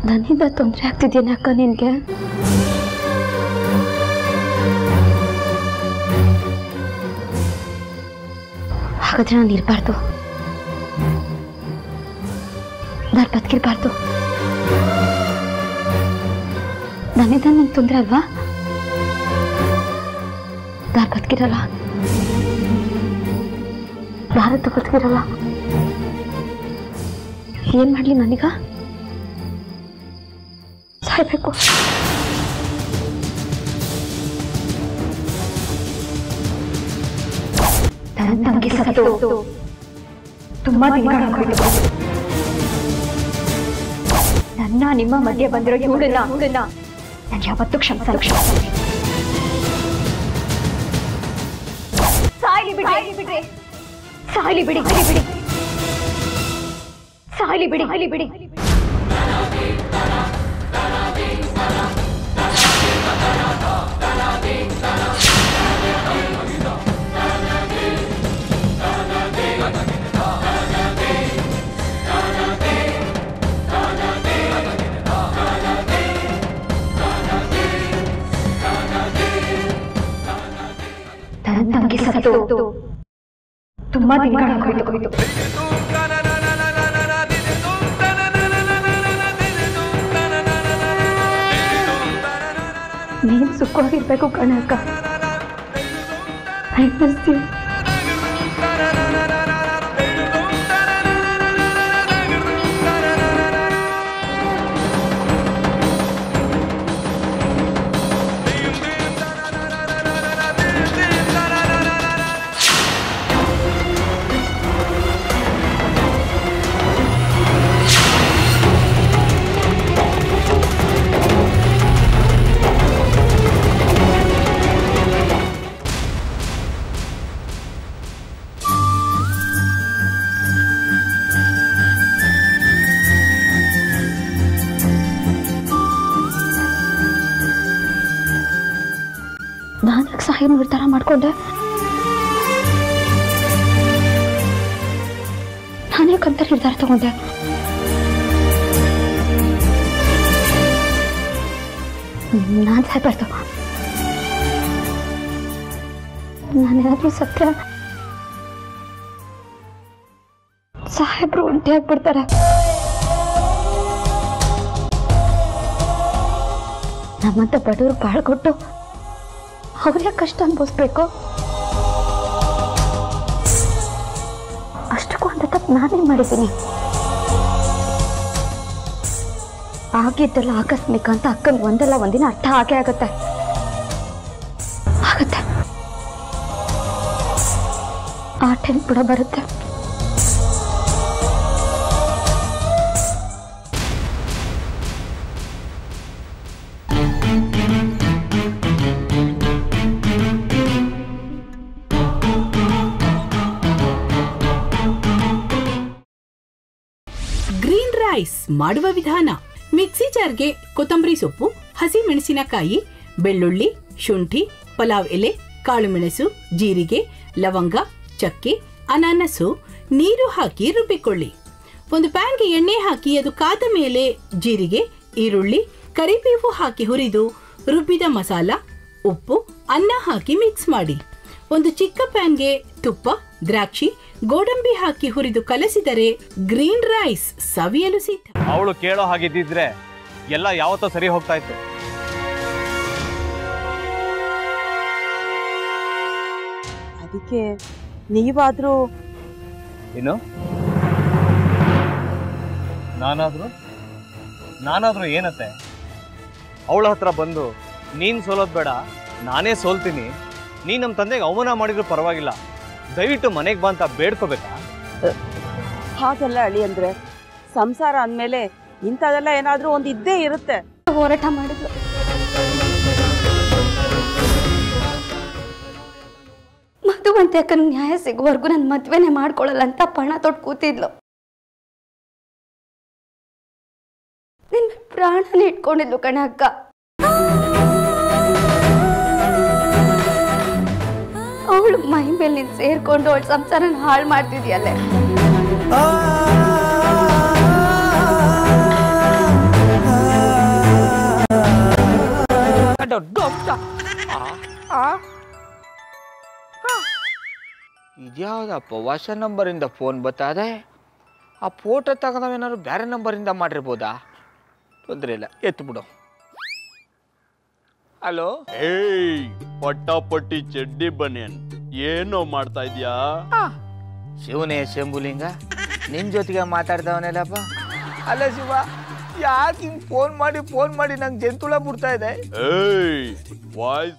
ನನ್ನಿಂದ ತೊಂದರೆ ಆಗ್ತಿದ್ದೇನೆ ಅಕ್ಕ ನಿನ್ಗೆ? ಹಾಗಾದ್ರೆ ನಾನು ಇರಬಾರ್ದು, ನಾನು ಬದುಕಿರಬಾರ್ದು. ನನ್ನಿಂದ ನಿಂಗೆ ತೊಂದರೆ ಅಲ್ವಾ? ನಾನು ಬದುಕಿರಲ್ಲ, ಯಾರದ್ದು ಬದುಕಿರಲ್ಲ. ಏನ್ ಮಾಡ್ಲಿ ನಾನೀಗ? ಸಾಯ್ಬೇಕು. ನನ್ನ ತಂಗಿ ಸತ್ತು ತುಂಬಾ ದಿನಗಳಾಗೋಯ್ತು. ನನ್ನ ನಿಮ್ಮ ಮಧ್ಯೆ ಬಂದಿರೋ ಇವಳನ್ನ ನಾನು ಯಾವತ್ತೂ ಕ್ಷಮಿಸಲ್ಲ. ಸಾಯ್ಲಿ ಬಿಡಿ, ಸಾಯ್ಲಿ ಬಿಡಿ, ಸಾಯ್ಲಿ ಬಿಡಿ, ಸಾಯ್ಲಿ ಬಿಡಿ. ನನ್ನ ತಂಗಿ ಸತ್ತು ತುಂಬಾ ದಿನಗಳಾಗೋಯ್ತು. ನೀನು ಸುಖವಾಗಿರ್ಬೇಕು ಕಣಕ್ಕ. I miss you. ನಾನಕ್ಕೆ ಸಾಹೇಬ್ ನಿರ್ಧಾರ ಮಾಡ್ಕೊಂಡೆ. ನಾನೇಕಂತ ನಿರ್ಧಾರ ತಗೊಂಡೆ. ನಾನು ಸಾಯ್ಬಾರ್ದು. ನಾನೇನಾದ್ರೂ ಸತ್ಯ ಸಾಹೇಬ್ರು ಒಂಟಿ ಆಗ್ಬಿಡ್ತಾರೆ. ನಮ್ಮಂತ ಬಡವರು ಬಾಳ್ ಕೊಟ್ಟು ಅವ್ರಿಗೆ ಕಷ್ಟ ಅನ್ಭವಿಸ್ಬೇಕು. ಅಷ್ಟಕ್ಕೂ ಅಂತ ತಪ್ಪು ನಾನೇ ಮಾಡಿದ್ದೀನಿ. ಆಗಿದ್ದೆಲ್ಲ ಆಕಸ್ಮಿಕ ಅಂತ ಅಕ್ಕನ ಒಂದಲ್ಲ ಒಂದಿನ ಅರ್ಥ ಆಗೇ ಆಗತ್ತೆ. ಆ ಟೈಮ್ ಕೂಡ ಬರುತ್ತೆ. ಮಾಡುವ ವಿಧಾನ: ಮಿಕ್ಸಿ ಜಾರ್ಗೆ ಕೊತ್ತಂಬರಿ ಸೊಪ್ಪು, ಹಸಿ ಮೆಣಸಿನಕಾಯಿ, ಬೆಳ್ಳುಳ್ಳಿ, ಶುಂಠಿ, ಪಲಾವ್ ಎಲೆ, ಕಾಳು ಮೆಣಸು, ಜೀರಿಗೆ, ಲವಂಗ, ಚಕ್ಕೆ, ಅನಾನಸು, ನೀರು ಹಾಕಿ ರುಬ್ಬಿಕೊಳ್ಳಿ. ಒಂದು ಪ್ಯಾನ್ಗೆ ಎಣ್ಣೆ ಹಾಕಿ ಅದು ಕಾದ ಮೇಲೆ ಜೀರಿಗೆ, ಈರುಳ್ಳಿ, ಕರಿಬೇವು ಹಾಕಿ ಹುರಿದು ರುಬ್ಬಿದ ಮಸಾಲ, ಉಪ್ಪು, ಅನ್ನ ಹಾಕಿ ಮಿಕ್ಸ್ ಮಾಡಿ. ಒಂದು ಚಿಕ್ಕ ಪ್ಯಾನ್ಗೆ ತುಪ್ಪ, ದ್ರಾಕ್ಷಿ, ಗೋಡಂಬಿ ಹಾಕಿ ಹುರಿದು ಕಲಸಿದರೆ ಗ್ರೀನ್ ರೈಸ್ ಸವಿಯಲು ಸಿದ್ಧ. ಅವಳು ಕೇಳೋ ಹಾಗಿದ್ದಿದ್ರೆ ಎಲ್ಲ ಯಾವತ್ತೋ ಸರಿ ಹೋಗ್ತಾ ಇತ್ತು. ಅದಕ್ಕೆ ನೀವಾದ್ರೂ ಏನು? ನಾನಾದ್ರೂ ಏನತ್ತೆ? ಅವಳ ಹತ್ರ ಬಂದು ನೀನ್ ಸೋಲೋದ್ ಬೇಡ, ನಾನೇ ಸೋಲ್ತೀನಿ, ನೀ ನಮ್ಮ ತಂದೆಗೆ ಅವಮಾನ ಮಾಡಿದ್ರು ಪರವಾಗಿಲ್ಲ, ದಯವಿಟ್ಟು ಮನೆಗೆ ಬಾ ಅಂತ ಬೇಡ್ಕೋಬೇಕಾ? ಹಾಗೆಲ್ಲ ಅಳಿ ಅಂದ್ರೆ ಸಂಸಾರ ಅಂದ್ಮೇಲೆ ಇಂಥದೆಲ್ಲ ಏನಾದ್ರೂ ಒಂದು ಇದ್ದೇ ಇರುತ್ತೆ. ಹೋರಾಟ ಮಾಡಿದ್ಲು. ಮಧುವಂತೆ ಅಕ್ಕನ ನ್ಯಾಯ ಸಿಗುವವರೆಗೂ ನನ್ನ ಮದ್ವೆನೆ ಮಾಡ್ಕೊಳ್ಳಲ್ಲ ಅಂತ ಪಣ ತೊಟ್ಟು ಕೂತಿದ್ಲು. ನಿನ್ ಪ್ರಾಣನ ಇಟ್ಕೊಂಡಿದ್ಲು ಕಣ ಅಕ್ಕ. ಅವಳು ಮೈ ಮೇಲೆ ನೀನ್ ಸೇರ್ಕೊಂಡು ಅವಳ ಸಂಸಾರನ ಹಾಳು ಮಾಡ್ತಿದ್ಯಲ್ಲೇ. ದೊಡ್ಡ ಅಂಶ. ಇದ್ಯಾವುದಪ್ಪ ಹೊಸ ನಂಬರಿಂದ ಫೋನ್ ಬತ್ತದೆ. ಆ ಫೋಟೋ ತಗೊಂಡವೇನಾದ್ರು ಬೇರೆ ನಂಬರಿಂದ ಮಾಡಿರ್ಬೋದಾ? ತೊಂದರೆ ಇಲ್ಲ, ಎತ್ತು ಬಿಡು. ಹಲೋ, ಏಯ್ ಪಟ್ಟಾಪಟ್ಟಿ ಚಡ್ಡಿ ಬನಿಯನ್, ಏನೋ ಮಾಡ್ತಾ ಇದ್ಯಾ? ಶಿವನೇ ಶಂಭುಲಿಂಗ, ನಿನ್ ಜೊತೆಗೆ ಮಾತಾಡ್ದವನೇಲಪ್ಪ. ಅಲ್ಲ ಶಿವ, ಯಾಕೆ ಹಿಂಗ್ ಫೋನ್ ಮಾಡಿ ನಂಗೆ ಜಂತುಳ ಬಿಡ್ತಾ ಇದೆ? ಏಯ್ ವಾಯ್ಸ್